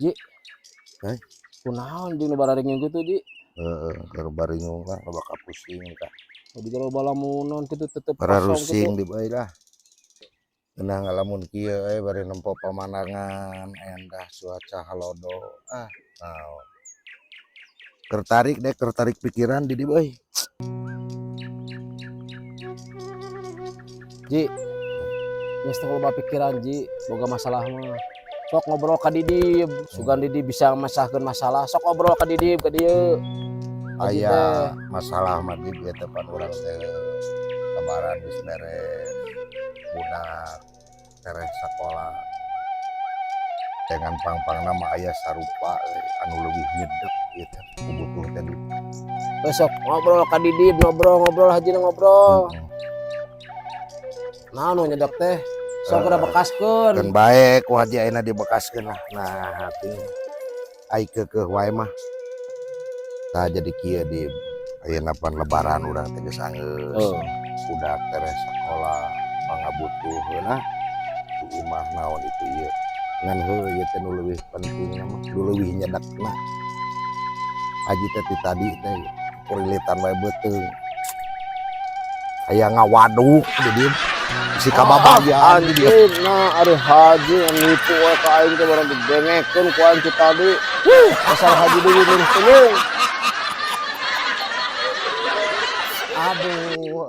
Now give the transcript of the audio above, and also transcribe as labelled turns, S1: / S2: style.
S1: Ji,
S2: Heh?
S1: kunaon jeung nu bararing gitu Ji?
S2: Keur baringung lah bakal pusing kah.
S1: Di kalau balamunan kitu tetep
S2: Para
S1: kosong
S2: rusing
S1: kitu.
S2: di bae lah. Tenang lamun kieu bari nempo pamandangan endah cuaca halodo. Naon. Keur tarik pikiran di dieu euy.
S1: Ji, geus teu loba pikiran Ji, boga masalah mah. Sok ngobrol ka Didi, sugan Didi bisa mesahkeun masalah, sok ngobrol ka Didi ka dieu.
S2: Aya masalah mah di dieu teh pan urang teh lebaran geus beres. Budak beres sakola. Dengan pang-pangna mah aya sarupa anu leuwih nyedek ieu teh kubutuh teh.
S1: Besok ngobrol ka Didi, ngobrol hajina ngobrol. Naon nu nyedek teh? Sok udah bekaskeun.
S2: Kan bae ku haji ayeuna dibekaskeun lah. Nah, hati ai keukeuh wae mah. Tah jadi kieu di ayeuna pan lebaran urang teh geus anggeus. Budak beres sakola pangabutuheun di imah naon itu ieu. Ngan heuh ieu teh nu leuwih penting mah, nu leuwih nyedekna. Haji teh ti tadi teh kurilitan wae beuteung. Aya ngawaduk di dieu. Si kababagian
S1: anjing, nah ari haji yang nipu wae ka aing teh barang didengekeun ku aing tadi. Asal haji deui lurus teuing. Aduh.